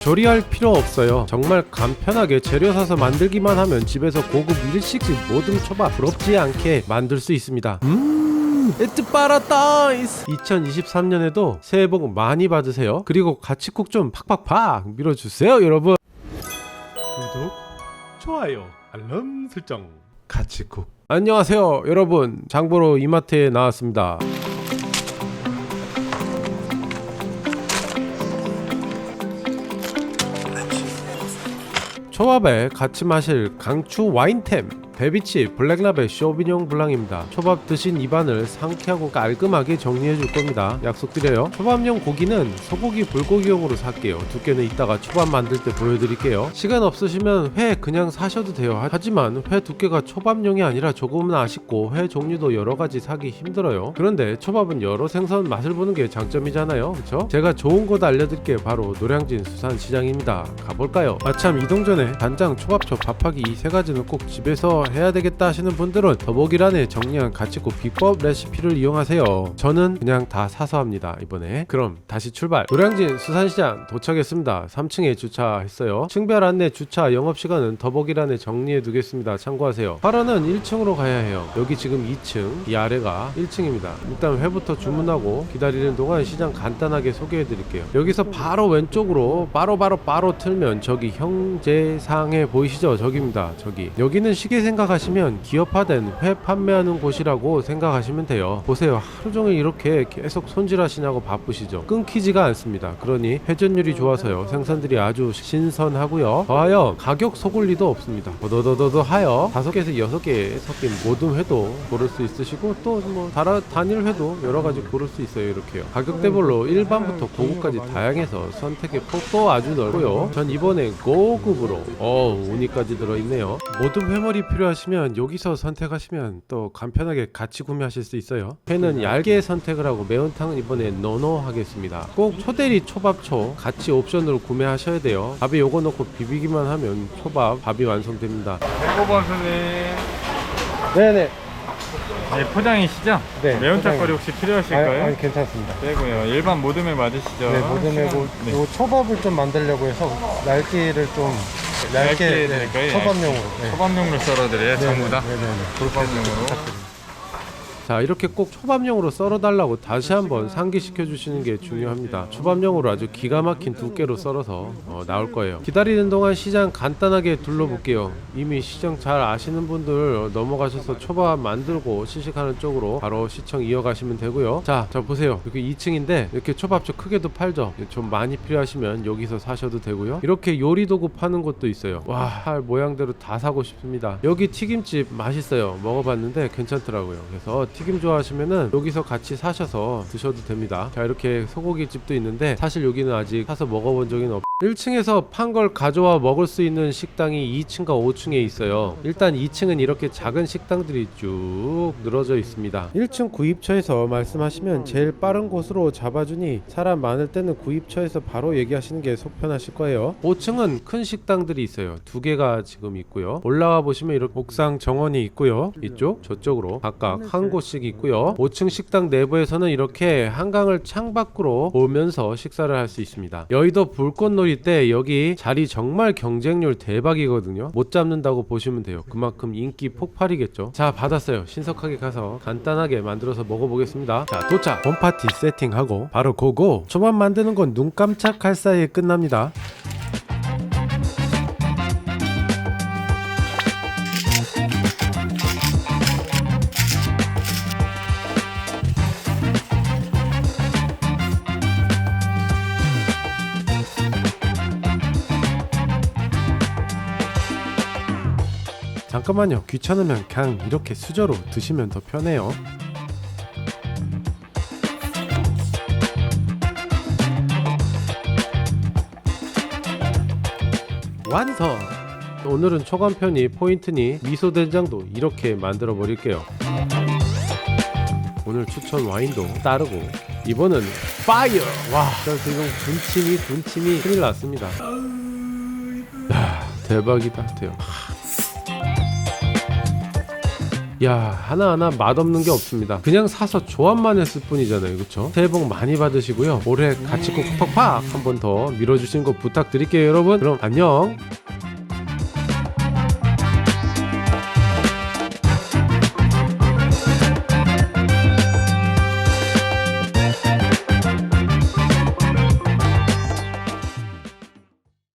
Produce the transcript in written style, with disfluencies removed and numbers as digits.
조리할 필요 없어요. 정말 간편하게 재료 사서 만들기만 하면 집에서 고급 일식집 모든 초밥 부럽지 않게 만들 수 있습니다. 에뜨 빠라따이스. 2023년에도 새해 복 많이 받으세요. 그리고 같이 꼭 좀 팍팍팍 밀어주세요 여러분. 구독, 좋아요, 알람 설정. 같이 콕. 안녕하세요 여러분, 장보러 이마트에 나왔습니다. 초밥에 같이 마실 강추 와인템, 베비치 블랙라벨 쇼비뇽 블랑입니다. 초밥 드신 입안을 상쾌하고 깔끔하게 정리해줄 겁니다. 약속드려요. 초밥용 고기는 소고기 불고기용으로 살게요. 두께는 이따가 초밥 만들 때 보여드릴게요. 시간 없으시면 회 그냥 사셔도 돼요. 하지만 회 두께가 초밥용이 아니라 조금은 아쉽고 회 종류도 여러가지 사기 힘들어요. 그런데 초밥은 여러 생선 맛을 보는 게 장점이잖아요, 그쵸? 제가 좋은 곳 알려드릴게 바로 노량진 수산시장입니다. 가볼까요? 아참 이동 전에 간장, 초밥초, 밥하기 이 세 가지는 꼭 집에서 해야 되겠다 하시는 분들은 더보기란에 정리한 가치고 비법 레시피를 이용하세요. 저는 그냥 다 사서 합니다 이번에. 그럼 다시 출발. 노량진 수산시장 도착했습니다. 3층에 주차했어요. 층별 안내 주차 영업시간은 더보기란에 정리해 두겠습니다. 참고하세요. 발언은 1층으로 가야 해요. 여기 지금 2층, 이 아래가 1층입니다 일단 회부터 주문하고 기다리는 동안 시장 간단하게 소개해 드릴게요. 여기서 바로 왼쪽으로 바로 틀면 저기 형제상해 보이시죠? 저기입니다. 저기. 여기는 시계 생각하시면 기업화된 회 판매하는 곳이라고 생각하시면 돼요. 보세요. 하루종일 이렇게 계속 손질하시냐고 바쁘시죠? 끊기지가 않습니다. 그러니 회전율이 좋아서요. 생선들이 아주 신선하고요. 더하여 가격 속을 리도 없습니다. 더더더더 하여 5개에서 6개 섞인 모든 회도 고를 수 있으시고 또 뭐 단일 회도 여러가지 고를 수 있어요. 이렇게요. 가격대별로 일반부터 고급까지 다양해서 선택의 폭도 아주 넓고요. 전 이번에 고급으로 우니까지 들어있네요. 모든 회머리 필요하시면 여기서 선택하시면 또 간편하게 같이 구매하실 수 있어요. 회는 얇게 선택을 하고 매운탕은 이번에 노노 하겠습니다. 꼭 초대리 초밥초 같이 옵션으로 구매하셔야 돼요. 밥에 요거 넣고 비비기만 하면 초밥 밥이 완성됩니다. 배고파 선생님. 네네. 네, 포장이시죠? 네, 매운탕거리 혹시 필요하실까요? 아니 괜찮습니다. 되고요. 일반 모듬에 맞으시죠? 네, 모듬에고 네. 요 초밥을 좀 만들려고 해서 얇기를 좀 얇게 드릴까요? 초밥용으로. 네. 초밥용으로 썰어드려요. 전부 다. 네네네. 초밥용으로. 자, 이렇게 꼭 초밥용으로 썰어달라고 다시 한번 상기시켜 주시는 게 중요합니다. 초밥용으로 아주 기가 막힌 두께로 썰어서 나올 거예요. 기다리는 동안 시장 간단하게 둘러볼게요. 이미 시장 잘 아시는 분들 넘어가셔서 초밥 만들고 시식하는 쪽으로 바로 시청 이어가시면 되고요. 자 보세요. 여기 2층인데 이렇게 초밥초 크게도 팔죠. 좀 많이 필요하시면 여기서 사셔도 되고요. 이렇게 요리 도구 파는 곳도 있어요. 와, 할 모양대로 다 사고 싶습니다. 여기 튀김집 맛있어요. 먹어봤는데 괜찮더라고요. 그래서 튀김 좋아하시면은 여기서 같이 사셔서 드셔도 됩니다. 자, 이렇게 소고기 집도 있는데 사실 여기는 아직 사서 먹어본 적은 없. 1층에서 판 걸 가져와 먹을 수 있는 식당이 2층과 5층에 있어요. 일단 2층은 이렇게 작은 식당들이 쭉 늘어져 있습니다. 1층 구입처에서 말씀하시면 제일 빠른 곳으로 잡아주니 사람 많을 때는 구입처에서 바로 얘기하시는 게 속 편하실 거예요. 5층은 큰 식당들이 있어요. 2개가 지금 있고요. 올라가 보시면 이렇게 옥상 정원이 있고요. 이쪽 저쪽으로 각각 한 곳씩 있고요. 5층 식당 내부에서는 이렇게 한강을 창밖으로 보면서 식사를 할 수 있습니다. 여의도 불꽃놀이 때 여기 자리 정말 경쟁률 대박이거든요. 못 잡는다고 보시면 돼요. 그만큼 인기 폭발이겠죠. 자, 받았어요. 신속하게 가서 간단하게 만들어서 먹어보겠습니다. 자, 도착. 홈파티 세팅하고 바로 고고. 초밥 만드는 건 눈 깜짝할 사이에 끝납니다. 잠깐만요. 귀찮으면 그냥 이렇게 수저로 드시면 더 편해요. 완성! 오늘은 초간편이 포인트니 미소된장도 이렇게 만들어 버릴게요. 오늘 추천 와인도 따르고 이번은 파이어! 와, 저 지금 군침이 큰일 났습니다. 대박이다. 야, 하나하나 맛없는 게 없습니다. 그냥 사서 조합만 했을 뿐이잖아요, 그쵸? 새해 복 많이 받으시고요. 올해 같이 꼭 팍팍 한 번 더 밀어주시는 거 부탁드릴게요, 여러분. 그럼 안녕.